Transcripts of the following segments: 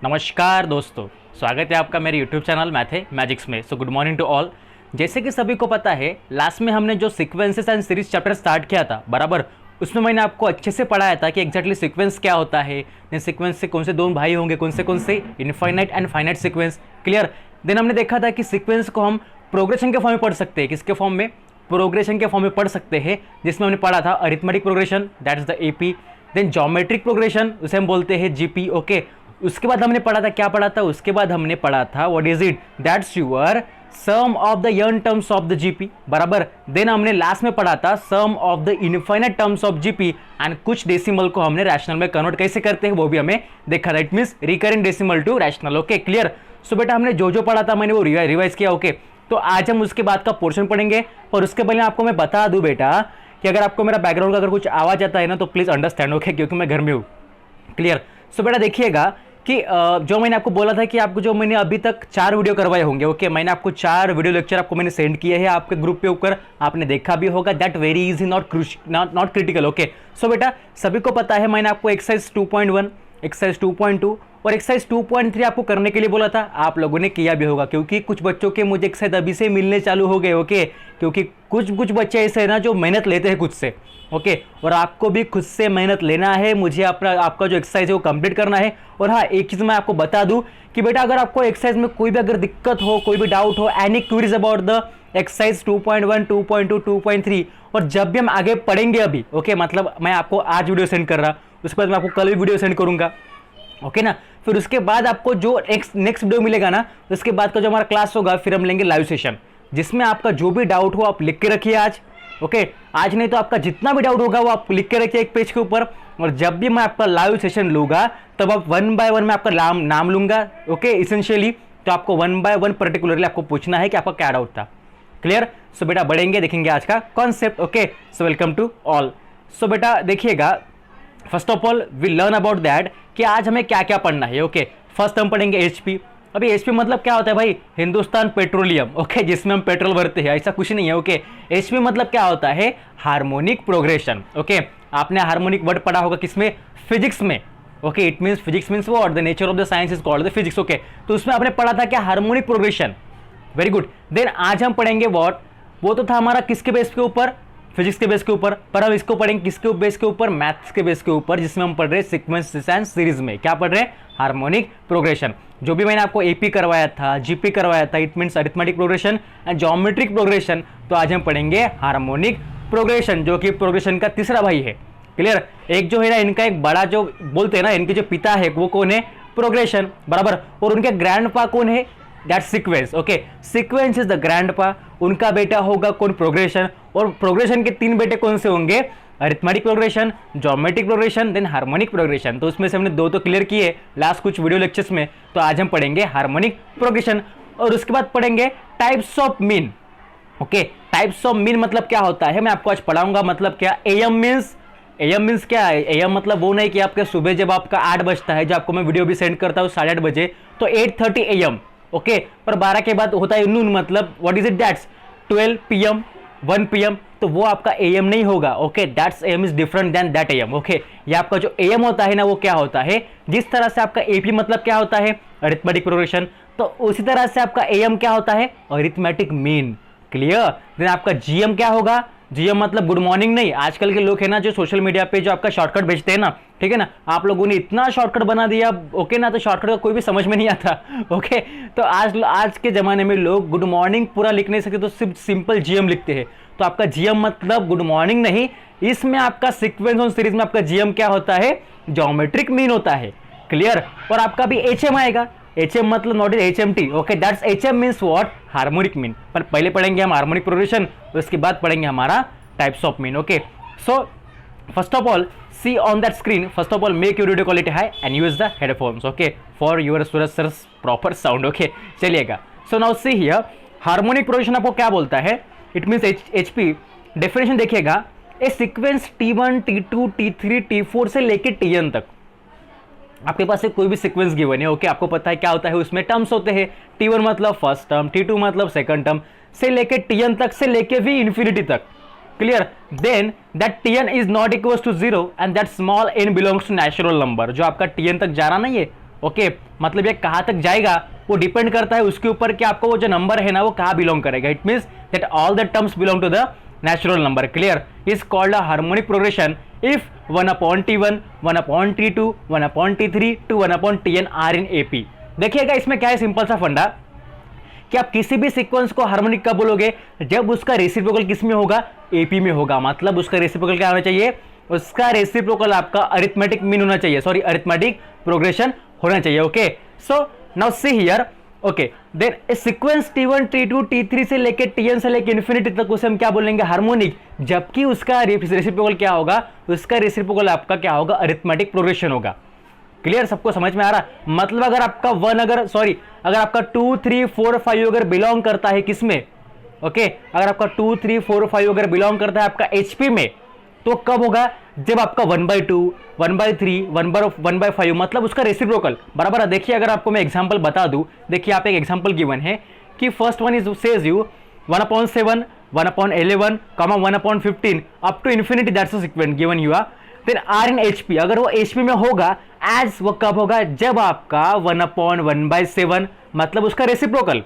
नमस्कार दोस्तों, स्वागत है आपका मेरे YouTube चैनल मैथमेटिक्स में। So good morning to all. जैसे कि सभी को पता है, लास्ट में हमने जो sequences and series chapter start किया था बराबर, उसमें मैंने आपको अच्छे से पढ़ाया था कि एक्जैक्टली सीक्वेंस क्या होता है, देन सीक्वेंस से कौन से दो भाई होंगे, कौन से infinite and finite sequence. Clear. Then हमने देखा था कि सीक्वेंस को हम प्रोग्रेशन के फॉर्म में पढ़ सकते हैं। किसके फॉर्म में? प्रोग्रेशन के फॉर्म में पढ़ सकते हैं, जिसमें हमने पढ़ा था arithmetic progression, that is the AP. Then geometric progression, उसे हम बोलते हैं जीपी। ओके, उसके बाद हमने पढ़ा था, क्या पढ़ा था? उसके बाद हमने पढ़ा था what is it, that's your sum of the n terms of the GP बराबर। देन हमने लास्ट में पढ़ा था sum of the infinite terms of GP and कुछ डेसिमल को हमने रैशनल में कन्वर्ट कैसे करते हैं वो भी हमें देखा था। It means recurring decimal to rational. Okay, clear. So बेटा हमने जो पढ़ा था मैंने वो रिवाइज किया। ओके, तो आज हम उसके बाद का पोर्शन पढ़ेंगे। और उसके पहले आपको मैं बता दूं बेटा कि अगर आपको मेरा बैकग्राउंड का अगर कुछ आवाज आता है ना तो प्लीज अंडरस्टैंड। ओके, क्योंकि मैं घर में हूँ। क्लियर। सो बेटा देखिएगा कि जो मैंने आपको बोला था कि आपको जो मैंने अभी तक 4 वीडियो करवाए होंगे। ओके, मैंने आपको 4 वीडियो लेक्चर आपको मैंने सेंड किए हैं आपके ग्रुप पे ऊपर, आपने देखा भी होगा। That very easy, not critical. Okay, so बेटा सभी को पता है मैंने आपको एक्सरसाइज 2.1, एक्सरसाइज 2.2 और एक्सरसाइज 2.3 आपको करने के लिए बोला था। आप लोगों ने किया भी होगा, क्योंकि कुछ बच्चों के मुझे एक्सरसाइज अभी से मिलने चालू हो गए। ओके, क्योंकि कुछ बच्चे ऐसे हैं ना जो मेहनत लेते हैं खुद से। ओके, और आपको भी खुद से मेहनत लेना है। मुझे आपका जो एक्सरसाइज है वो कंप्लीट करना है। और हाँ, एक चीज़ मैं आपको बता दूं कि बेटा अगर आपको एक्सरसाइज में कोई भी अगर दिक्कत हो, कोई भी डाउट हो, any queries about the exercise 2.1, 2.2, 2.3, और जब भी हम आगे पढ़ेंगे अभी, ओके, मतलब मैं आपको आज वीडियो सेंड कर रहा, उसके बाद मैं आपको कल भी वीडियो सेंड करूंगा। ओके ना, फिर उसके बाद आपको जो नेक्स्ट वीडियो मिलेगा ना, उसके बाद का जो हमारा क्लास होगा, फिर हम लेंगे लाइव सेशन, जिसमें आपका जो भी डाउट हो आप लिख के रखिए आज। ओके, आज नहीं तो आपका जितना भी डाउट होगा वो आप लिख के रखिए एक पेज के ऊपर। और जब भी मैं आपका लाइव सेशन लूंगा तब आप 1 बाय 1 मैं आपका नाम लूंगा। ओके, इसेंशियली तो आपको 1 बाय 1 पर्टिकुलरली आपको पूछना है कि आपका क्या डाउट था। क्लियर। सो बेटा बढ़ेंगे, देखेंगे आज का concept. Okay, so welcome to all. So बेटा देखिएगा, first of all we learn about that कि आज हमें क्या क्या पढ़ना है। ओके, फर्स्ट हम पढ़ेंगे एचपी। अभी एचपी मतलब क्या होता है भाई? हिंदुस्तान पेट्रोलियम। ओके, जिसमें हम पेट्रोल भरते हैं, ऐसा कुछ नहीं है। ओके, एचपी मतलब क्या होता है? Harmonic progression. ओके, आपने हार्मोनिक वर्ड पढ़ा होगा किसमें? फिजिक्स में। Okay, it means physics means what? The nature of the science is called the physics. Okay, तो उसमें आपने पढ़ा था क्या? Harmonic progression. Very good. Then आज हम पढ़ेंगे व्हाट? वो तो था हमारा किसके बेस के ऊपर? फिजिक्स के बेस के ऊपर। पर हम इसको पढ़ेंगे किसके बेस के ऊपर? मैथ्स के बेस के ऊपर, जिसमें हम पढ़ रहे हैं सीक्वेंसेस एंड सीरीज में। क्या पढ़ रहे हैं? Harmonic progression. जो भी मैंने आपको एपी करवाया था, जीपी करवाया था, it means arithmetic progression and geometric progression, तो आज हम पढ़ेंगे हार्मोनिक प्रोग्रेशन, जो कि प्रोग्रेशन का तीसरा भाई है। क्लियर। एक जो है ना इनका एक बड़ा जो बोलते हैं ना, इनके जो पिता है वो कौन है? प्रोग्रेशन बराबर। और उनके ग्रैंडपा कौन है? That sequence. Okay, sequence is the grandpa. उनका बेटा होगा कौन? प्रोग्रेशन। और प्रोग्रेशन के 3 बेटे कौन से होंगे? Arithmetic progression, geometric progression, then harmonic progression. तो उसमें से हमने 2 तो क्लियर किए लास्ट कुछ वीडियो लेक्चर्स में। तो आज हम पढ़ेंगे हार्मोनिक प्रोग्रेशन और उसके बाद पढ़ेंगे types of mean. Okay, types of mean मतलब क्या होता है मैं आपको आज पढ़ाऊंगा। मतलब क्या? एएम मीन्स क्या है? एएम मतलब वो नहीं कि आपके सुबह जब आपका 8 बजता है, जब आपको मैं वीडियो भी सेंड करता हूँ 8:30 बजे, तो 8:30 AM। ओके, पर 12 के बाद होता है नून, मतलब what is it? That's 12 PM, 1 PM। तो वो आपका एएम नहीं होगा। Okay, that's AM is different than that AM. Okay, ये आपका जो एएम होता है ना वो क्या होता है? जिस तरह से आपका एपी मतलब क्या होता है? अरिथमेटिक प्रोग्रेशन, तो उसी तरह से आपका एएम क्या होता है? Arithmetic mean. क्लियर। देन आपका जीएम क्या होगा? जीएम मतलब गुड मॉर्निंग नहीं। आजकल के लोग है ना जो सोशल मीडिया पे जो आपका शॉर्टकट भेजते हैं ना, ठीक है ना, आप लोगों ने इतना शॉर्टकट बना दिया। ओके ना, तो शॉर्टकट का कोई भी समझ में नहीं आता। ओके, तो आज के जमाने में लोग गुड मॉर्निंग पूरा लिख नहीं सकते, तो सिर्फ सिंपल जीएम लिखते हैं। तो आपका जीएम मतलब गुड मॉर्निंग नहीं, इसमें आपका सीक्वेंस और सीरीज में आपका जीएम क्या होता है? ज्योमेट्रिक मीन होता है। क्लियर। और आपका भी एचएम आएगा। एचएम मतलब not HMT. Okay, that's HM means what? Harmonic mean. पर पहले पढ़ेंगे हम हार्मोनिक प्रोग्रेशन, उसके बाद पढ़ेंगे हमारा types of mean. Okay, so first of all see on that screen, first of all make your video quality high and use the headphones. Okay, for your proper sound. Okay, चलिएगा। So now see here, harmonic progression आपको क्या बोलता है? It means HP. Definition देखिएगा, ए sequence T1, T2, T3, T4 से लेके Tn तक आपके पास कोई भी सीक्वेंस गिवन है। ओके, आपको पता है क्या होता है? उसमें टर्म्स होते हैं। T1 मतलब फर्स्ट टर्म, T2 मतलब सेकंड टर्म, से लेके Tn तक, से लेके भी इन्फिनिटी तक। Clear. Then that Tn is not equal to 0 and that small n belongs to natural number. जो आपका Tn तक जा रहा नहीं है ओके मतलब ये कहाँ तक जाएगा वो डिपेंड करता है उसके ऊपर कि आपको वो जो नंबर है ना वो कहाँ बिलोंग करेगा। It means that all the terms belong to the natural number. Clear? Is called a harmonic progression if 1 upon t1, 1 upon t2, 1 upon t3 to 1 upon tn are in AP. देखिएगा इसमें क्या है simple सा फंडा कि आप किसी भी सीक्वेंस को हार्मोनिक कब बोलोगे, जब उसका रेसिप्रोकल किस में होगा, एपी में होगा। मतलब उसका रेसिप्रोकल क्या होना चाहिए, उसका रेसिप्रोकल आपका अरिथमेटिक मीन होना चाहिए, सॉरी अरिथमेटिक प्रोग्रेशन होना चाहिए। Okay so now see here, okay then sequence T1 T2 T3 से लेके Tn से लेके इन्फिनिटी तक उसे हम क्या बोलेंगे, हार्मोनिक। जबकि उसका रेसिप्रोकल क्या होगा, उसका रेसिप्रोकल आपका क्या होगा, अरिथमेटिक प्रोग्रेशन होगा। क्लियर, सबको समझ में आ रहा? मतलब अगर आपका अगर आपका 2 3 4 5 अगर बिलोंग करता है किसमें, ओके अगर आपका 2 3 4 5 अगर बिलोंग करता है आपका एचपी में, तो कब होगा, जब आपका 1/2 1/3 1/5 मतलब उसका रेसिप्रोकल बराबर है। देखिए अगर आपको मैं एग्जांपल बता दूं, देखिए आप एक एग्जांपल गिवन है कि first one is says you 1/7 1/11 1/15 up to infinity, that's a sequence given you are, then are in HP. अगर वो एचपी में होगा एज वो कब होगा, जब आपका 1/1/7 मतलब उसका रेसिप्रोकल।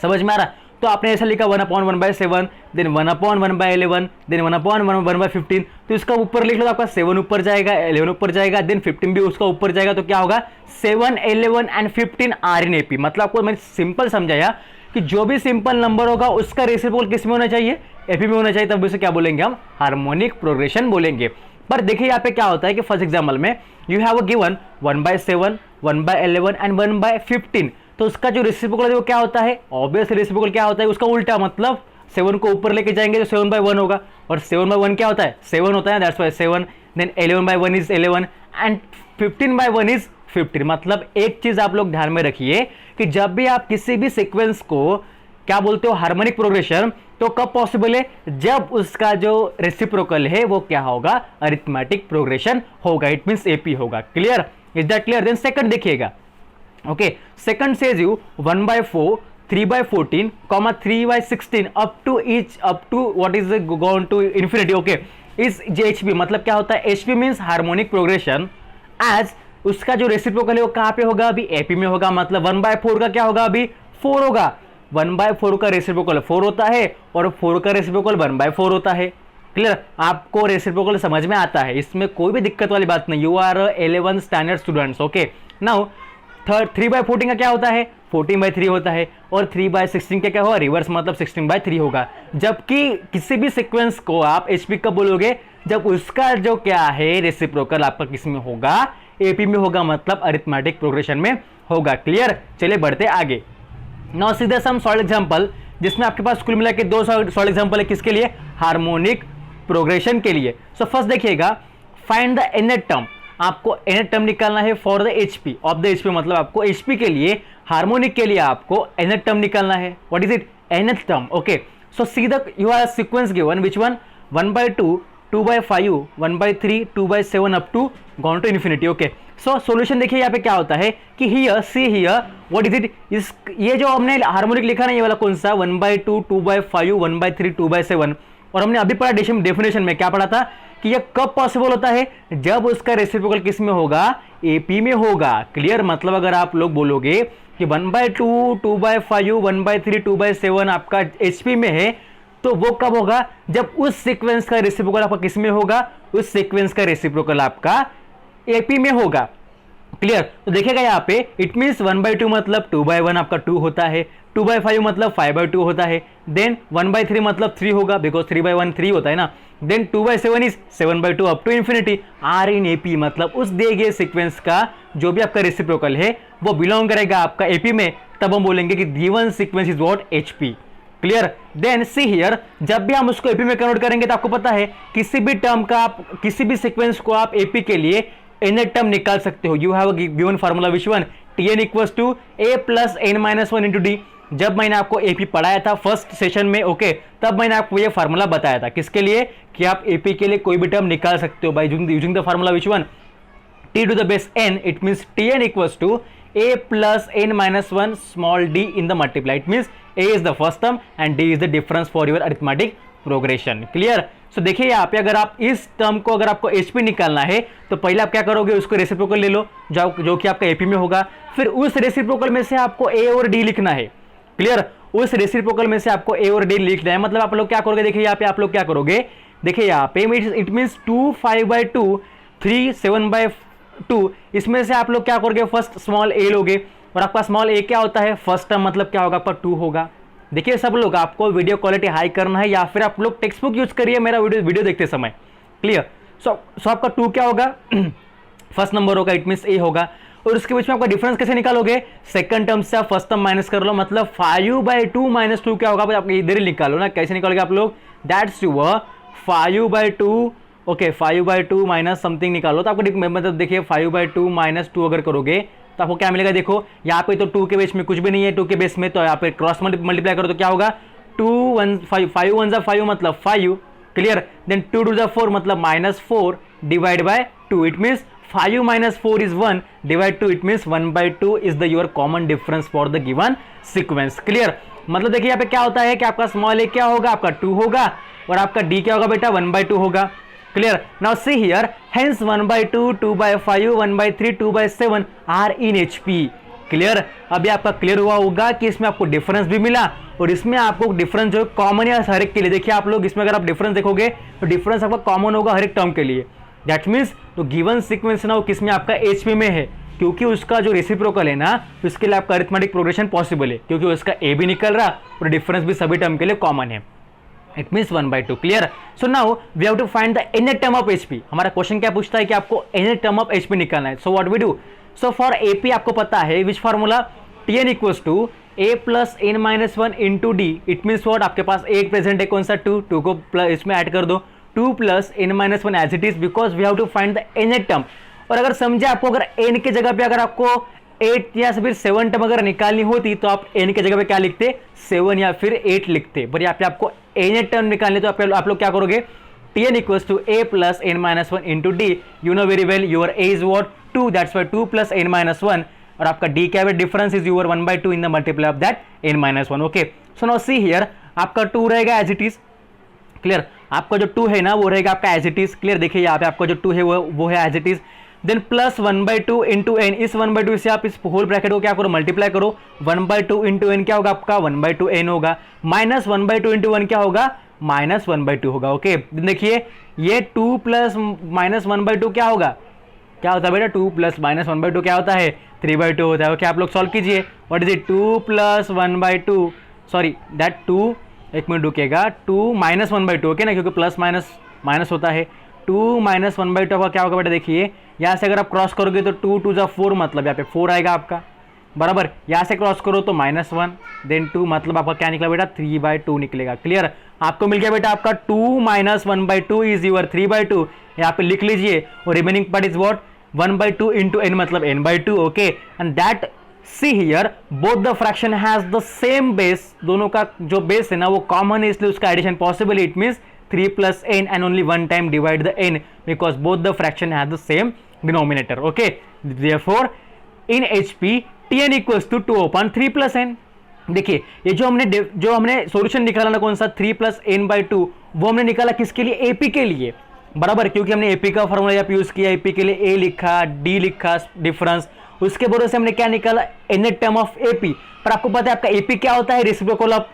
समझ में आ रहा? तो आपने ऐसा लिखा 1/1/7 देन 1/1/11 देन 1/1/15, तो इसका ऊपर लिख लो तो आपका 7 ऊपर जाएगा, 11 ऊपर जाएगा, देन 15 भी उसका ऊपर जाएगा, तो क्या होगा 7 11 एंड 15 आर इन एपी। मतलब आपको मैंने सिंपल समझाया कि जो भी सिंपल नंबर होगा उसका रेसिप्रोकल किस में होना चाहिए, एपी में होना चाहिए, तब उसे क्या बोलेंगे हम, हार्मोनिक प्रोग्रेशन बोलेंगे। पर देखिए यहाँ पे क्या होता है कि फर्स्ट एग्जाम्पल में यू हैव गिवन 1/7 1/11 एंड 1/15, तो उसका जो रेसिप्रोकल है वो क्या होता है, ऑब्वियस रेसिप्रोकल क्या होता है उसका उल्टा, मतलब 7 को ऊपर लेके जाएंगे तो 7/1 होगा, और 7/1 क्या होता है, 7 होता है, that's why 7, then 11/1 is 11 and 15/1 is 15। मतलब एक चीज आप लोग ध्यान में रखिए कि जब भी आप किसी भी सीक्वेंस को क्या बोलते हो, हार्मोनिक प्रोग्रेशन, तो कब पॉसिबल है, जब उसका जो रेसिप्रोकल है वो क्या होगा, अरिथमेटिक प्रोग्रेशन होगा, इट मींस एपी होगा। Clear, is that clear? Then second देखिएगा, okay second says you 1/4 3/14 3/16 up to what is gone to infinity, okay is HP. मतलब क्या होता है, HP means harmonic progression as उसका जो रेसिप्रोकल है वो कहां पे होगा, अभी एपी में होगा। मतलब 1/4 का क्या होगा, अभी 4 होगा, 1/4 का रेसिप्रोकल 4 होता है और 4 का रेसिप्रोकल 1/4 होता है। क्लियर, आपको रेसिप्रोकल समझ में आता है, इसमें कोई भी दिक्कत वाली बात नहीं। You are 11 standard students, okay. Now 3/14 का क्या होता है, 14/3 होता है, और 3/16 का क्या होगा, रिवर्स मतलब 16/3 होगा। जबकि किसी भी सीक्वेंस को आप एचपी कब बोलोगे, जब उसका जो क्या है रेसिप्रोकल आपका किस में होगा, एपी में होगा, मतलब अरिथमेटिक प्रोग्रेशन में होगा। क्लियर, चलिए बढ़ते आगे। नाउ सीधे सम सॉलिड एग्जांपल, जिसमें आपके पास कुल मिला के 2 सॉलिड एग्जांपल है, किसके लिए, हार्मोनिक प्रोग्रेशन के लिए। सो फर्स्ट देखिएगा, फाइंड द nth टर्म, आपको nth टर्म निकालना है for the HP of the HP, मतलब आपको एचपी के लिए, हार्मोनिक के लिए आपको nth टर्म निकालना है। What is it, nth term, okay. So see the you are sequence given which one, 1/2 2/5 1/3 2/7 up to gone to infinity, okay. So solution देखिए यहाँ पे क्या होता है कि here see here what is it, इस ये जो हमने हार्मोनिक लिखा ना, ये वाला कौन सा, 1/2 2/5 1/3 2/7, और हमने अभी पढ़ा डेफिनेशन में क्या पढ़ा था कि ये कब पॉसिबल होता है, जब उसका रेसिप्रोकल किस में होगा, एपी में होगा। क्लियर, मतलब अगर आप लोग बोलोगे कि 1/2 2/5 1/3 2/7 आपका एचपी में है, तो वो कब होगा, जब उस सीक्वेंस का रेसिप्रोकल आपका किस में होगा, उस सीक्वेंस का रेसिप्रोकल आपका एपी में होगा। क्लियर, तो देखिएगा यहाँ पे इट मींस 1/2 मतलब 2/1 आपका 2 होता है, 2/5 मतलब 5/2 होता है, देन 1/3 मतलब 3 होगा, बिकॉज 3/1 3 होता है ना, then 2/7 is 7/2 up to infinity, are in AP. मतलब उस दिए गए सीक्वेंस का जो भी आपका रेसिप्रोकल है वो बिलोंग करेगा आपका एपी में, तब हम बोलेंगे कि given sequence is what, HP. Clear, then see here, जब भी हम उसको एपी में कन्वर्ट करेंगे तो आपको पता है किसी भी टर्म का आप, किसी भी सीक्वेंस को आप एपी के लिए nth टर्म निकाल सकते हो। You have given formula which one, Tn equals to a plus n-1 into d. जब मैंने आपको एपी पढ़ाया था फर्स्ट सेशन में, ओके, तब मैंने आपको ये फार्मूला बताया था, किसके लिए, कि आप एपी के लिए कोई भी टर्म निकाल सकते हो by using the formula which one, t to the base n, it means Tn equals to a plus n-1 small d in the multiply. It means a is the first term and d is the difference for your arithmetic progression. Clear. So देखिए यहाँ पे अगर आप इस term को अगर आपको HP निकालना है तो पहले आप क्या करोगे, उसको रेसिप्रोकल ले लो जो कि आपका एपी में होगा, फिर उस रेसिप्रोकल में से आपको ए और डी लिखना है। क्लियर। उस रेसिप्रोकल में से आपको ए और डी लिखना है, मतलब आप लोग क्या करोगे, देखिए यहाँ पे आप लोग क्या करोगे, देखिए यहाँ पे इट मीन्स 2 5/2 3 7/2, इसमें से आप लोग क्या करोगे, फर्स्ट स्मॉल ए लोगे और आपका स्मॉल ए क्या होता है, फर्स्ट टर्म मतलब क्या होगा, आपका 2 होगा। देखिए सब लोग आपको वीडियो क्वालिटी हाई करना है या फिर आप लोग टेक्स्ट बुक यूज करिए मेरा वीडियो देखते समय। क्लियर। सो आपका 2 क्या होगा, फर्स्ट नंबर होगा, इट मीन्स ए होगा। और उसके बीच में आपका डिफरेंस कैसे निकालोगे, सेकंड टर्म से आप फर्स्ट टर्म माइनस कर लो, मतलब 5/2 - 2 क्या होगा, आप इधर ही निकालो ना, कैसे निकालोगे आप लोग, that's your 5/2, okay 5/2 minus something निकालो, तो आपको मतलब देखिए 5/2 - 2 अगर करोगे तो आपको क्या मिलेगा, देखो यहाँ पे तो 2 के बेस में कुछ भी नहीं है, 2 के बेस में, तो यहाँ पे क्रॉस मल्टीप्लाई करो तो क्या होगा, 2 1 5 5 1 5 मतलब 5। क्लियर। देन 2 2 4 मतलब -4 divide by 2, it means 5 - 4 is 1 divide 2, it means 1/2 is the your common difference for the given sequence. Clear. मतलब देखिए यहाँ पे क्या होता है कि आपका स्मॉल ए क्या होगा, आपका 2 होगा और आपका डी क्या होगा बेटा, 1/2 होगा। Clear. Now see here, hence 1/2 2/5 1/3 2/7 are in HP. Clear. अभी आपका क्लियर हुआ होगा कि इसमें आपको डिफरेंस भी मिला और इसमें आपको डिफरेंस जो कॉमन है हर एक के लिए। देखिए आप लोग इसमें अगर आप डिफरेंस देखोगे तो डिफरेंस आपका कॉमन होगा हर एक टर्म के लिए। दैट मीन्स तो गिवन सीक्वेंस ना वो किसमें, आपका एचपी में है, क्योंकि उसका जो रेसिप्रोकल है ना उसके लिए आपका अरिथमेटिक प्रोग्रेशन पॉसिबल है, क्योंकि उसका ए भी निकल रहा और डिफरेंस भी सभी टर्म के लिए कॉमन है। It means 1/2। Clear. So now we have to find the nth term of HP. हमारा क्वेश्चन क्या पूछता है कि आपको nth टर्म ऑफ एचपी निकालना है। So what we do, so for AP आपको पता है which formula, Tn equals to a plus n - 1 into D. It means what, आपके पास एक प्रेजेंट है, कौन सा 2 को प्लस इसमें ऐड कर दो, 2 plus n - 1 as it is, because we have to find the nth term. और अगर समझे आपको अगर n के जगह पे अगर आपको 8 या फिर 7 टर्म अगर निकालनी होती तो आप n के जगह पे क्या लिखते, 7 या फिर 8 लिखते, पर यहाँ पे आपको nth टर्म निकालने तो आप लोग क्या करोगे, Tn equals to a plus n - 1 into d. You know very well your a is what 2, that's why 2 plus n - 1 और आपका d क्या है, difference is your 1/2 in the multiply of that n - 1। Okay. So now see here, आपका 2 रहेगा as it is. Clear. आपका जो 2 है ना वो रहेगा आपका एज इट इज। क्लियर। देखिए यहाँ पे आपका जो 2 है वो है as it is. Then plus 1/2 into n, इस 1/2 से आप इस होल ब्रैकेट को क्या करो, मल्टीप्लाई करो, 1/2 इंटू एन क्या होगा आपका, 1/2 एन होगा, माइनस 1/2 इंटू 1 क्या होगा, -1/2 होगा। ओके। देखिए ये 2 प्लस -1/2 क्या होगा, क्या होता है बेटा, 2 प्लस -1/2 क्या होता है, 3/2 होता है। ओके। आप लोग सॉल्व कीजिए, what is it, 2 plus 1/2, sorry that 2, एक मिनट रुकेगा, 2 - 1/2, ओके ना, क्योंकि प्लस माइनस माइनस होता है, 2 - 1/2 का क्या होगा बेटा, देखिए यहाँ से अगर आप क्रॉस करोगे तो 2 2 जा 4 मतलब यहाँ पे 4 आएगा आपका, बराबर। यहाँ से क्रॉस करो तो -1 देन 2 मतलब आपका क्या निकला बेटा, 3/2 निकलेगा। क्लियर। आपको मिल गया बेटा आपका 2 - 1/2 इज योर 3/2, यहाँ पे लिख लीजिए, और remaining part is what, 1/2 into n मतलब n/2। Okay. And that see here both the fraction has the same base, दोनों का जो बेस है ना वो कॉमन है, इसलिए उसका एडिशन पॉसिबल है। It means 3 plus n and only one time divide the n because both the fraction have the same denominator. Okay. Therefore in HP Tn equals to 2/3 plus n। देखिए ये जो हमने solution निकाला ना कौन सा, 3 plus n/2, वो हमने निकाला किसके लिए, एपी के लिए, बराबर, क्योंकि हमने एपी का फॉर्मूला यहाँ पे यूज किया, एपी के लिए a लिखा, d लिखा डिफरेंस, उसके भरोसे से हमने क्या निकाला, nth टर्म ऑफ एपी। पर आपको पता है आपका एपी क्या होता है, reciprocal of,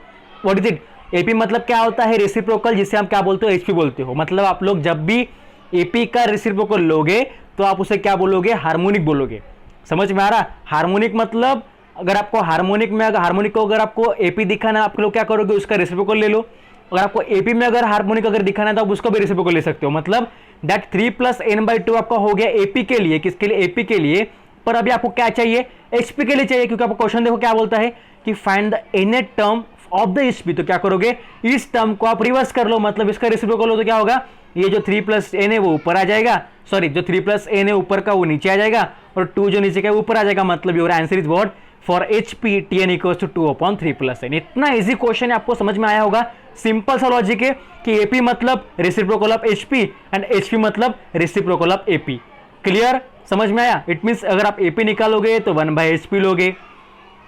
what is it, AP मतलब क्या होता है, रेसिप्रोकल, जिसे हम क्या बोलते हो, एचपी बोलते हो। मतलब आप लोग जब भी एपी का रेसिप्रोकल लोगे तो आप उसे क्या बोलोगे, हार्मोनिक बोलोगे। समझ में आ रहा, हार्मोनिक मतलब अगर आपको हार्मोनिक में, अगर हार्मोनिक को अगर आपको एपी दिखाना, आप लोग क्या करोगे, उसका रेसिप्रोकल ले लो। अगर आपको एपी में अगर हार्मोनिक अगर दिखाना है तो आप उसको भी रेसिप्रोकल ले सकते हो। मतलब दैट 3 plus n/2 आपका हो गया एपी के लिए, किसके लिए, एपी के लिए। पर अभी आपको क्या चाहिए, एचपी के लिए चाहिए, क्योंकि आपको क्वेश्चन देखो क्या बोलता है कि find the nth term of the HP. तो क्या करोगे, इस टर्म को आप रिवर्स कर लो, मतलब इसका रेसिप्रोकल हो तो क्या होगा, ये जो 3 plus n है वो ऊपर आ जाएगा, सॉरी जो 3 plus n है ऊपर का वो नीचे आ जाएगा, और 2 जो नीचे का ऊपर आ जाएगा। मतलब your answer is what, for HP Tn equals to 2/3 plus n। इतना इजी क्वेश्चन है, आपको समझ में आया होगा। सिंपल सा लॉजिक है कि एपी मतलब reciprocal of HP and HP मतलब रेसिप्रोकल ऑफ एपी। क्लियर, समझ में आया। इट मींस अगर आप एपी निकालोगे तो 1/hp लोगे,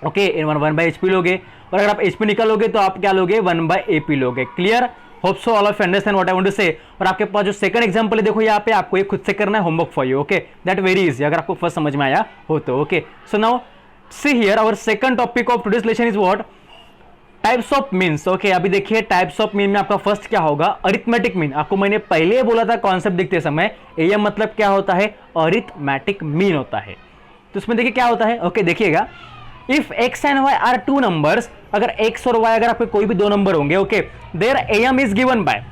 ओके, 1/hp लोगे, और अगर आप एचपी निकालोगे तो आप क्या लोगे, 1/ap लोगे। Clear. Hope so all of understand what I want to say. और आपके पास जो सेकंड एग्जांपल है देखो यहाँ पे, आपको ये खुद से करना है, homework for you, okay, that very easy, अगर आपको फर्स्ट समझ में आया हो तो, okay. So now see here our second topic of today's lesson is what, types of means, okay. अभी देखिए टाइप्स ऑफ मीन में आपका फर्स्ट क्या होगा, अरिथमेटिक मीन। आपको मैंने पहले ही बोला था कॉन्सेप्ट दिखते समय, एएम मतलब क्या होता है, अरिथमेटिक मीन होता है। तो उसमें देखिए क्या होता है, ओके देखिएगा, if x and y are two numbers, अगर एक्स और वाई अगर आपके कोई भी दो नंबर होंगे, okay, their AM is given by,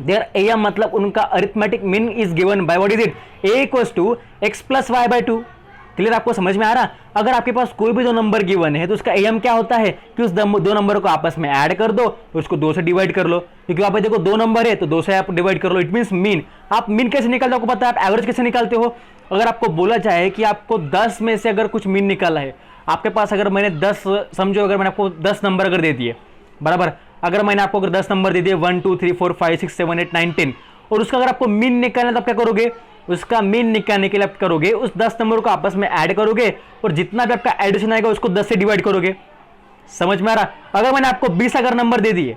their AM मतलब उनका arithmetic mean is given by what is it, a equals to x plus y by 2। क्लियर, आपको समझ में आ रहा। अगर आपके पास कोई भी दो नंबर गिवन है तो उसका एएम क्या होता है कि उस दो नंबर को आपस में ऐड कर दो, उसको 2 से डिवाइड कर लो, क्योंकि वहां पे देखो दो नंबर है तो 2 से आप डिवाइड कर लो। It means mean. आप मीन कैसे निकालते हो आपको पता है, आप एवरेज कैसे निकालते हो। अगर आपको बोला जाए कि आपको 10 में से अगर कुछ मीन निकाला है, आपके पास अगर मैंने 10 समझो, अगर मैंने आपको 10 नंबर अगर दे दिए, बराबर, अगर मैंने आपको अगर 10 नंबर दे दिए 1 2 3 4 5 6 7 8 9 10, और उसका अगर आपको मीन निकालना है तो आप क्या करोगे, उसका मीन निकालने के लिए आप करोगे उस 10 नंबर को आपस में ऐड करोगे और जितना भी आपका एडिशन आएगा उसको 10 से डिवाइड करोगे। समझ में आ रहा। अगर मैंने आपको 20 अगर नंबर दे दिए,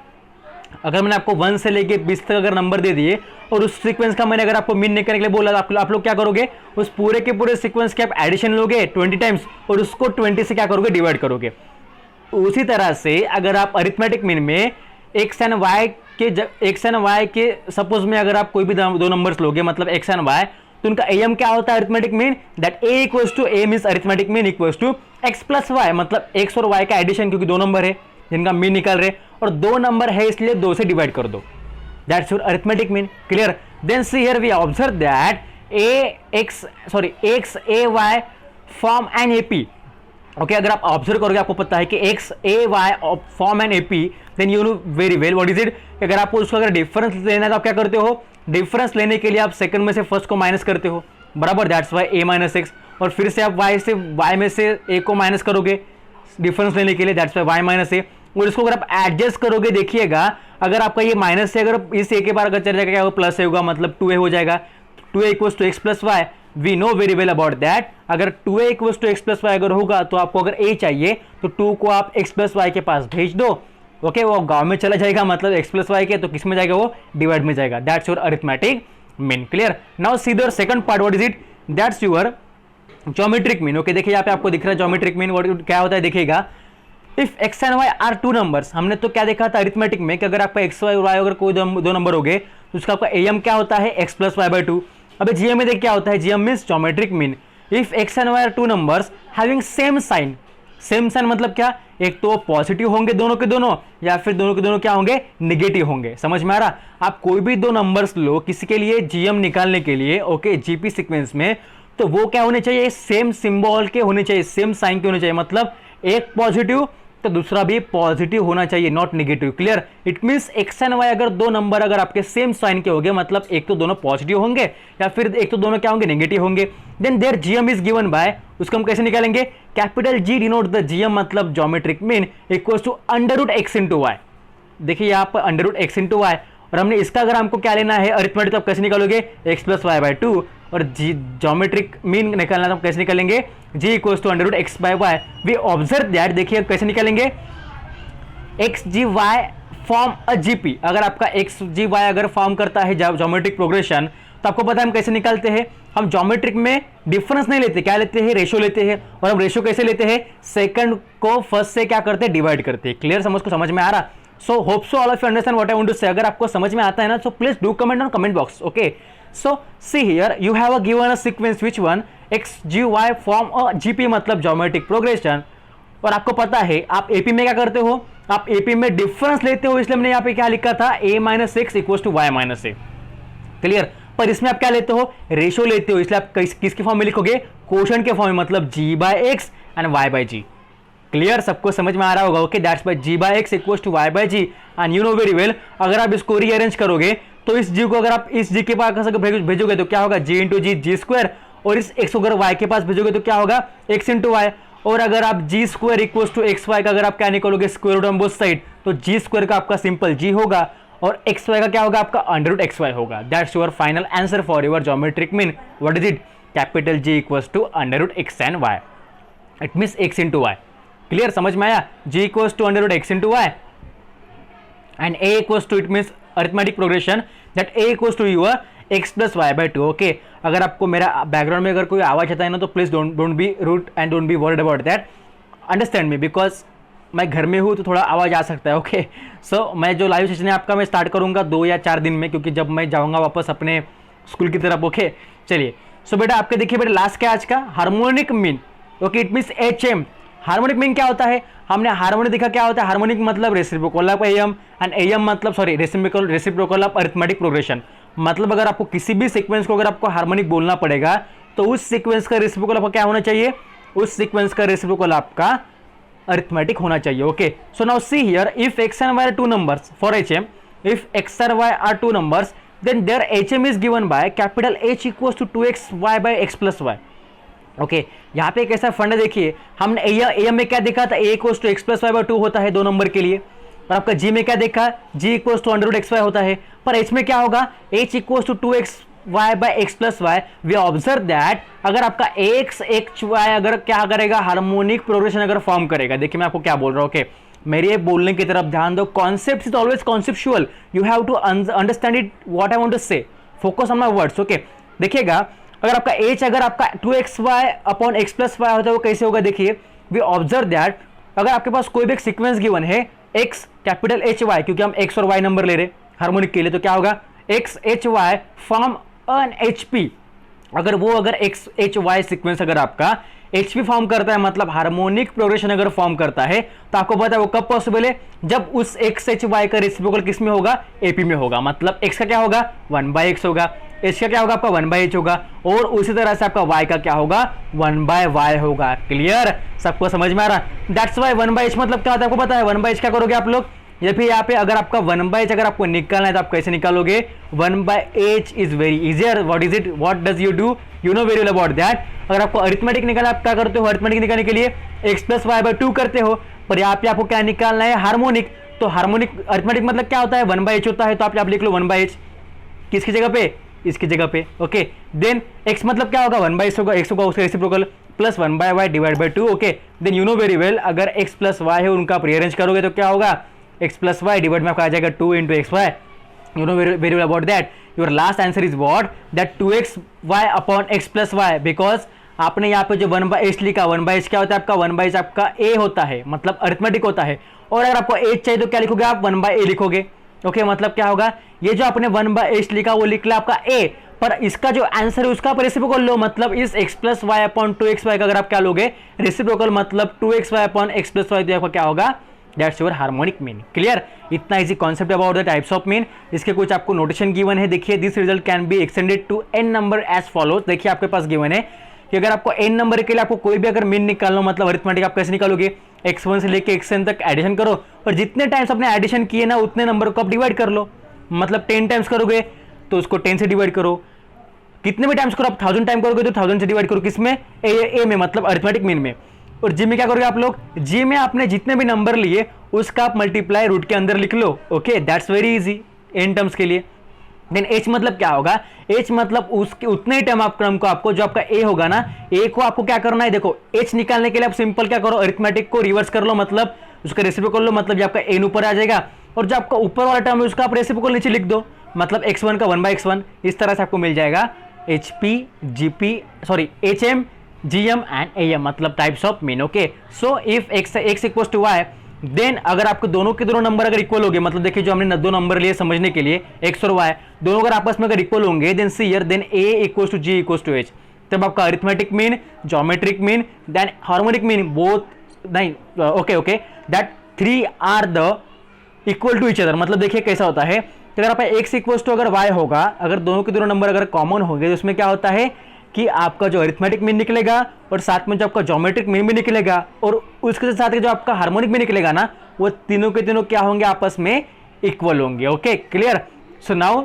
अगर मैंने आपको 1 से लेके 20 तक अगर नंबर दे दिए और उस सीक्वेंस का मैंने अगर आपको मीन निकालने के लिए बोला, आप लोग क्या करोगे, उस पूरे के पूरे सीक्वेंस के आप एडिशन लोगे 20 टाइम्स और उसको 20 से क्या करोगे, डिवाइड करोगे। उसी तरह से अगर आप अरिथमेटिक मीन में एक्स एंड वाई के सपोज में अगर आप कोई भी दो नंबर्स लोगे, मतलब एक्स एंड वाई, तो उनका एएम क्या होता है, arithmetic mean, that A equals to a means arithmetic mean equals to x plus y, मतलब एक्स और वाई का एडिशन, क्योंकि दो नंबर है जिनका मीन निकाल रहे और दो नंबर है इसलिए 2 से डिवाइड कर दो, that's your arithmetic mean. Clear. Then see here we observe that x a y form an AP. Okay, अगर आप ऑब्जर्व करोगे आपको पता है कि x a y form an AP, then you know very well what is it. अगर आपको उसका अगर डिफरेंस लेना है तो आप क्या करते हो, डिफरेंस लेने के लिए आप सेकंड में से फर्स्ट को माइनस करते हो, बराबर, that's why A minus x, और फिर से आप वाई में से ए को माइनस करोगे डिफरेंस लेने के लिए, दैट्स वाई वाई माइनस ए, और इसको अगर आप एडजस्ट करोगे देखिएगा, अगर आपका ये माइनस से अगर इस ए के बार अगर चल जाएगा क्या होगा, प्लस ए होगा, मतलब 2a हो जाएगा, 2a equals to x plus y. We know very well about that, अगर 2a equals to x plus y अगर होगा तो आपको अगर a चाहिए तो 2 को आप एक्स प्लस वाई के पास भेज दो, ओके, वो गांव में चला जाएगा, मतलब एक्स प्लस वाई के, तो किस में जाएगा, वो डिवाइड में जाएगा, that's your arithmetic mean. Clear. Now see the second part, what is it, that's your geometric mean. Okay, देखिए यहाँ पे आपको दिख रहा है ज्योमेट्रिक मीन क्या होता है, देखिएगा, if x and y are two numbers, हमने तो क्या देखा था अरिथमेटिक में कि अगर आपका एक्स वाई और वाई अगर कोई दो नंबर हो गए तो उसका आपका एएम क्या होता है, एक्स प्लस वाई बाई 2। अब जीएम में देख क्या होता है, GM means geometric mean, if x and y are two numbers having same sign. Same sign मतलब क्या, एक तो पॉजिटिव होंगे दोनों के दोनों, या फिर दोनों के दोनों क्या होंगे, निगेटिव होंगे। समझ में आ रहा। आप कोई भी दो नंबर्स लो किसी के लिए जीएम निकालने के लिए, ओके, जीपी सीक्वेंस में, तो वो क्या होने चाहिए, सेम सिंबल के होने चाहिए, सेम साइन के होने चाहिए, मतलब एक पॉजिटिव तो दूसरा भी पॉजिटिव होना चाहिए, not negative. Clear. It means x and y अगर दो नंबर अगर आपके सेम साइन के होंगे, मतलब एक तो दोनों पॉजिटिव होंगे या फिर एक तो दोनों क्या होंगे, नेगेटिव होंगे, then there GM is given by, उसको हम कैसे निकालेंगे, capital G denote the GM, मतलब geometric mean equals to under root x into y. देखिए यहाँ पर under root x into y, और हमने इसका अगर हमको क्या लेना है अरिथमेटिक, तो आप कैसे निकालोगे, एक्स प्लस वाई बाई 2, और ज्योमेट्रिक मीन निकालना तो कैसे निकालेंगे, G equals to under root x by y. We observe that, देखिए कैसे निकालेंगे, x G y form a GP. अगर आपका एक्स जी वाई अगर फॉर्म करता है ज्योमेट्रिक प्रोग्रेशन, तो आपको पता है हम कैसे निकालते हैं, हम ज्योमेट्रिक में डिफरेंस नहीं लेते, क्या लेते हैं, रेशो लेते हैं, और हम रेशो कैसे लेते हैं, सेकंड को फर्स्ट से क्या करते हैं, डिवाइड करते हैं। क्लियर, समझ में आ रहा। So hope so all of you understand what I want to say. अगर आपको समझ में आता है ना, so please do comment on comment box. Okay, so see here you have given a sequence which one x G y form a GP, मतलब geometric progression, और आपको पता है आप एपी में क्या करते हो, आप एपी में डिफरेंस लेते हो, इसलिए हमने यहाँ पे क्या लिखा था, a minus x equal to y minus a. Clear. पर इसमें आप क्या लेते हो, रेशो लेते हो, इसलिए आप किसके फॉर्म में लिखोगे, कोशेंट के फॉर्म में, मतलब g by x and y by g. Clear, सबको समझ में आ रहा होगा। Okay, that's by g by x equal to y by g, and you know very well, अगर आप इसको रीअरेंज करोगे तो इस g को अगर आप इस g के पास भेजोगे तो क्या होगा, g इंटू जी, जी स्क्वायर, और इस x को अगर y के पास भेजोगे तो क्या होगा, x इंटू वाई, और अगर आप G square equal to x y का अगर आप क्या निकालोगे, square root on both side, तो जी स्क्वायर का आपका सिंपल जी होगा और एक्स वाई का क्या होगा, आपका अंडर रूट एक्स वाई होगा। That's your final answer for your geometric mean. What is it, capital G equal to under root x and y, it means x into y. Clear, समझ में आया, G equal to under root x into y and A equal to, it means arithmetic progression that A equals to your x plus y by two. Okay, अगर आपको मेरा background में अगर कोई आवाज आता है ना तो please don't be rude and don't be word about that, understand me, because मैं घर में हूँ तो थोड़ा आवाज़ आ सकता है। ओके, सो मैं जो लाइव सेशन है आपका मैं स्टार्ट करूँगा 2 या 4 दिन में, क्योंकि जब मैं जाऊँगा वापस अपने स्कूल की तरफ। ओके, चलिए। सो बेटा आपके देखिए बेटा लास्ट क्या आज का harmonic mean. Okay, it means HM। Harmonic mean क्या होता है, हमने हार्मोनिक देखा क्या होता है, हार्मोनिक मतलब reciprocal of AM and AM मतलब sorry reciprocal of arithmetic progression. मतलब अगर आपको किसी भी सीक्वेंस को अगर आपको हार्मोनिक बोलना पड़ेगा तो उस सीक्वेंस का रेसिप्रोकल आपका क्या होना चाहिए, उस सीक्वेंस का रेसिप्रोकल आपका अरिथमेटिक होना चाहिए। Okay, so now see here, if x and y are two numbers for HM, if x or y are two numbers, then their HM is given by capital H equals to 2xy by x plus y। Okay, यहाँ पे एक ऐसा fund है, देखिए हमने AM में क्या देखा था, a equals to x plus y by 2 होता है 2 नंबर के लिए, और आपका G में क्या देखा, G equals to under root x y होता है, पर H में क्या होगा, H equals to 2xy by x plus y। We observe that अगर आपका x अगर क्या करेगा, हार्मोनिक प्रोग्रेशन अगर फॉर्म करेगा। देखिए मैं आपको क्या बोल रहा हूँ। ओके, मेरे बोलने की तरफ ध्यान दो, concept is always conceptual, you have to understand it what I want to say, focus on my words. Okay, देखिएगा अगर आपका h अगर आपका 2xy upon x plus Y होता है वो कैसे होगा, देखिए वी ऑब्जर्व दैट अगर आपके पास कोई भी एक सीक्वेंस गिवन है x कैपिटल HY, क्योंकि हम x और y नंबर ले रहे हार्मोनिक के लिए, तो क्या होगा x HY form and HP। अगर वो अगर x HY सीक्वेंस अगर आपका HP फॉर्म करता है, मतलब हार्मोनिक प्रोग्रेशन अगर फॉर्म करता है, तो आपको पता है वो कब पॉसिबल है, जब उस x HY का रेसिप्रोकल किस में होगा, AP में होगा। मतलब x का क्या होगा 1/x होगा, h का क्या होगा आपका 1/h होगा, और उसी तरह से आपका y का क्या होगा 1/y होगा। क्लियर, सबको समझ में आ रहा। दैट्स वाई 1/h मतलब क्या होता है आपको पता है। 1/h क्या करोगे आप लोग, ये फिर यहाँ पे अगर आपका 1/h अगर आपको निकालना है तो आप कैसे निकालोगे, 1/h is very easier. What is it, what does you do, you know very well about that. अगर आपको अरिथमेटिक निकालना आप क्या करते हो, अरिथमेटिक निकालने के लिए x प्लस वाई बाई 2 करते हो, पर यहाँ पे आपको क्या निकालना है हार्मोनिक। तो हार्मोनिक अरिथमेटिक मतलब क्या होता है 1/h होता है, तो आप लिख लो 1/h किसकी जगह पे, इसकी जगह पे। ओके, देन x मतलब क्या होगा 1/x होगा, x होगा उसका reciprocal plus 1/y divide by 2। Okay, then you know very well अगर x प्लस y है उनका आप रीअरेंज करोगे तो क्या होगा x प्लस वाई डिवाइड में आपका आ जाएगा 2 into x y. You know very well about that. Your last answer is what, that 2xy upon x plus y, because आपने यहाँ पे जो 1/h लिखा, 1/h क्या होता है आपका 1/h आपका a होता है, मतलब अरिथमेटिक होता है, और अगर आपको h चाहिए तो क्या लिखोगे आप 1/a लिखोगे। ओके, मतलब क्या होगा, ये जो आपने 1/h लिखा वो लिख लिया आपका a, पर इसका जो आंसर है उसका आप रेसिप्रोकल लो, मतलब इस x plus Y upon 2xy का अगर आप क्या लोगे रेसिप्रोकल, मतलब 2xy upon x plus Y, तो आपका क्या होगा that's your harmonic mean. Clear, इतना easy concept about the types of mean. इसके कुछ आपको नोटेशन गिवन है, देखिए this result can be extended to n number as follows. देखिए आपके पास गिवन है कि अगर आपको n नंबर के लिए आपको कोई भी अगर मीन निकालना हो, मतलब अरिथमेटिक आप कैसे निकालोगे, x1 से लेके xn तक एडिशन करो, और जितने टाइम्स आपने एडिशन किए ना उतने नंबर को आप डिवाइड कर लो। मतलब 10 टाइम्स करोगे तो उसको 10 से डिवाइड करो, कितने भी टाइम्स करो आप 1000 टाइम करोगे तो 1000 से डिवाइड करो, किसमें ए में, मतलब अरिथमेटिक मीन में। और जी में क्या करोगे आप लोग, जी में आपने जितने भी नंबर लिए उसका आप मल्टीप्लाई रूट के अंदर लिख लो। Okay, that's very easy n terms के लिए। देन एच मतलब क्या होगा, एच मतलब उसके उतने ही टर्म को आपको जो आपका ए होगा ना, ए को आपको क्या करना है, देखो एच निकालने के लिए आप सिंपल क्या करो, अरिथमेटिक को रिवर्स कर लो, मतलब उसका रेसिप्रोकल लो, मतलब जो आपका एन ऊपर आ जाएगा, और जो आपका ऊपर वाला टर्म है उसका आप रेसिप्रोकल नीचे लिख दो, मतलब x1 का 1/x1। इस तरह से आपको मिल जाएगा HP GP sorry HM GM and AM, मतलब types of mean. Okay, so if x equals to y, then अगर आपको दोनों के दोनों नंबर अगर इक्वल होंगे, मतलब देखिए जो हमने दो नंबर लिए समझने के लिए x और y, दोनों अगर आपस में अगर इक्वल होंगे, then see here, then a equals to g equals to h। तब आपका arithmetic mean, geometric mean, then harmonic mean both नहीं, okay that 3 are the equal to each other. मतलब देखिए कैसा होता है, तो अगर आपका x इक्वल्स टू अगर y होगा, अगर दोनों के दोनों नंबर अगर कॉमन होंगे तो उसमें क्या होता है कि आपका जो अरिथमेटिक मीन निकलेगा और साथ में जो आपका ज्योमेट्रिक मीन भी निकलेगा, और उसके साथ जो आपका हार्मोनिक मीन निकलेगा ना, वो तीनों के तीनों क्या होंगे, आपस में इक्वल होंगे। Okay, clear. So now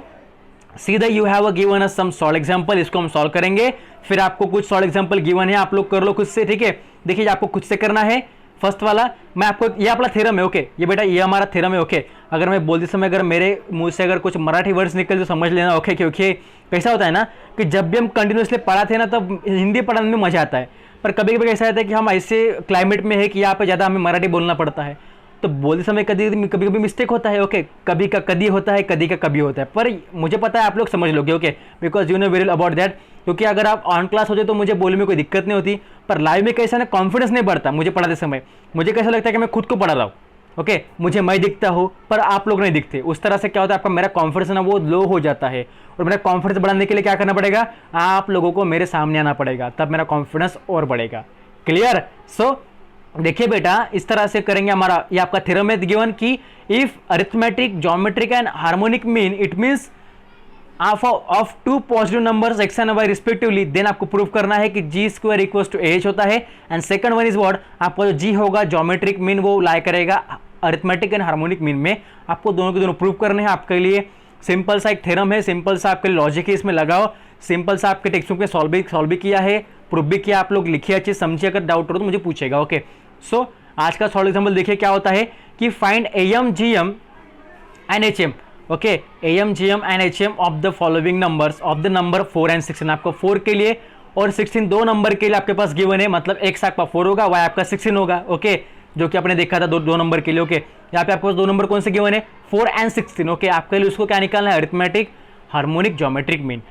see that you have given us sum solve example, इसको हम सॉल्व करेंगे, फिर आपको कुछ सॉल्व एग्जांपल गिवन है, आप लोग कर लो खुद से। ठीक है, देखिए आपको खुद से करना है। फर्स्ट वाला मैं आपको, ये अपना थ्योरम है। ओके, ये बेटा ये हमारा थ्योरम है। ओके, अगर मैं बोलते समय अगर मेरे मुंह से अगर कुछ मराठी वर्ड्स निकल तो समझ लेना। ओके, क्योंकि कैसा होता है ना कि जब भी हम कंटिन्यूसली पढ़ाते हैं ना तब हिंदी पढ़ाने में मजा आता है, पर कभी कभी ऐसा रहता है कि हम ऐसे क्लाइमेट में है कि यहाँ पे ज़्यादा हमें मराठी बोलना पड़ता है, तो बोलते समय कभी कभी मिस्टेक होता है, ओके, कभी का कदी होता है, कदी का कभी होता है, पर मुझे पता है आप लोग समझ लोगे, okay, because you know very about that. क्योंकि अगर आप ऑन क्लास होते तो मुझे बोलने में कोई दिक्कत नहीं होती, पर लाइव में कैसा ना कॉन्फिडेंस नहीं बढ़ता मुझे पढ़ाते समय, मुझे कैसा लगता है कि मैं खुद को पढ़ा रहा हूँ, ओके, मुझे मैं दिखता हूँ पर आप लोग नहीं दिखते, उस तरह से क्या होता है आपका मेरा कॉन्फिडेंस ना वो लो हो जाता है। और मेरा कॉन्फिडेंस बढ़ाने के लिए क्या करना पड़ेगा, आप लोगों को मेरे सामने आना पड़ेगा, तब मेरा कॉन्फिडेंस और बढ़ेगा। क्लियर? सो देखिए बेटा, इस तरह से करेंगे। हमारा ये आपका थ्योरम है गिवन कि if arithmetic, geometric and harmonic mean it means of two positive numbers x and y respectively, then आपको प्रूव करना है कि G square equals to H होता है। And second one is what, आपका जो जी होगा ज्योमेट्रिक मीन वो लाई करेगा अरिथमेटिक एंड हार्मोनिक मीन में। आपको दोनों के दोनों प्रूव करने हैं। आपके लिए सिंपल सा एक थ्योरम है, सिंपल सा आपके लॉजिक है, इसमें लगाओ, सिंपल सा आपके टेक्स्ट बुक में सॉल्व भी किया है, प्रूफ भी किया, आप लोग लिखिए अच्छे समझिए, अगर डाउट हो तो मुझे पूछेगा, ओके। सो आज का सॉल्व एग्जाम्पल देखिए क्या होता है कि find M G M and H M, okay, M G M and H M of the following numbers of the number 4 and 16। आपको 4 के लिए और 16 दो नंबर के लिए आपके पास गिवन है, मतलब एक्स आपका 4 होगा, वाई आपका 16 होगा, ओके, जो कि आपने देखा था दो नंबर के लिए, ओके। यहाँ पे आपके पास दो नंबर कौन से गिवन है, 4 एंड 16, ओके। आपके लिए उसको क्या निकालना है, arithmetic, harmonic, geometric mean.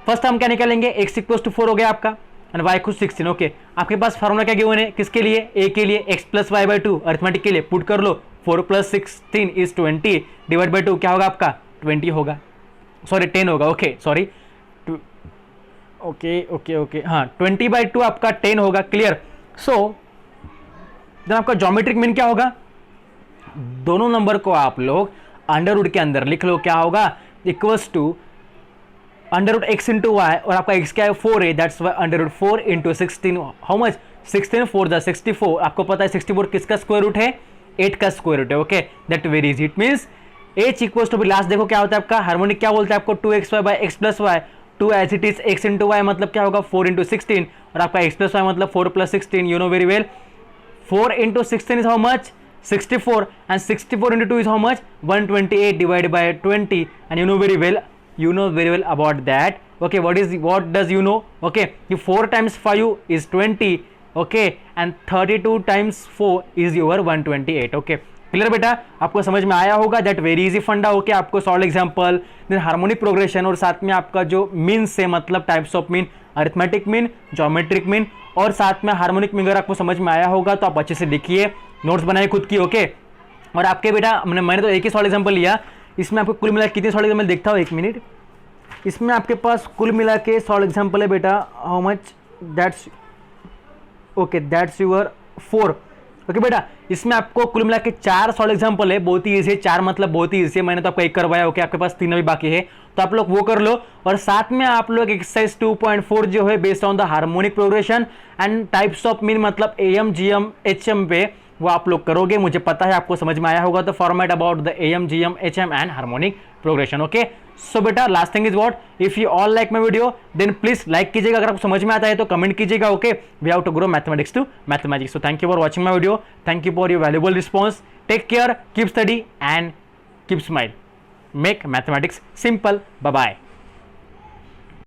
First हम क्या निकालेंगे, एक्स इक्वल टू 4 हो गया आपका एंड वाई खुद 16, ओके। आपके पास फॉर्मूला क्या गिवन है, किसके लिए, ए के लिए, x plus y by 2, arithmetic के लिए पुट कर लो, 4 प्लस 16 इज 20 डिवाइड बाई 2 क्या होगा आपका 20 होगा, सॉरी 10 होगा, okay, sorry, okay okay okay, हाँ 20 बाई 2 आपका 10 होगा। क्लियर? सो देन आपका ज्योमेट्रिक मीन क्या होगा, दोनों नंबर को आप लोग अंडर रूट के अंदर लिख लो, क्या होगा, equals to under root x into y, और आपका एक्स क्या है 4 है, that's why under root 4 into 16, how much, 16 4 the 64। आपको पता है 64 किसका स्क्वायर रूट है, 8 का स्क्वायर रूट है, okay, that very easy. It means H equals to, last देखो क्या होता है आपका हार्मोनिक, क्या बोलते हैं आपको 2xy by x plus y, 2 as it is x into y मतलब क्या होगा 4 इंटू 16, और आपका एक्स प्लस वाई मतलब 4 plus 16, you know very well, 4 into 16 is how much, 64, and 64 into 2 is how much, 128 divided by 20, and you know very well about that, okay. What does you know, okay, कि 4 times 5 is 20, okay, and 32 times 4 is your 128, okay. Clear बेटा, आपको समझ में आया होगा, that very easy funda, okay. आपको solve example, then harmonic progression, और साथ में आपका जो मीन से मतलब types of mean, arithmetic mean, geometric mean, और साथ में हार्मोनिक मीन अगर आपको समझ में आया होगा तो आप अच्छे से लिखिए, नोट्स बनाइए खुद की, ओके। और आपके बेटा मैंने तो एक ही सॉल्व एग्जांपल लिया, इसमें आपको कुल मिला कितने सॉल्व एग्जांपल देखता हूँ, एक मिनट, इसमें आपके पास कुल मिला के सॉल्व एग्जांपल है बेटा, how much, that's okay, that's your 4, okay बेटा। इसमें आपको कुल मिला के 4 सॉल्व एग्जांपल है, बहुत ही इजी है, 4 मतलब बहुत ही इजी है, मैंने तो आपको एक करवाया, ओके। आपके पास 3 अभी बाकी है, तो आप लोग वो कर लो, और साथ में आप लोग एक्सरसाइज 2.4 जो है based on the harmonic progression and types of mean मतलब M G M H M पे, वो आप लोग करोगे, मुझे पता है आपको समझ में आया होगा। तो format about the M G M H M and harmonic progression, okay. So बेटा last thing is what, if you all like my video then please like कीजिएगा, अगर आपको समझ में आता है तो कमेंट कीजिएगा, okay. We have to grow mathematics to mathematics. So thank you for watching my video, thank you for your valuable response, take care, keep study and keep smile, make mathematics simple, bye bye.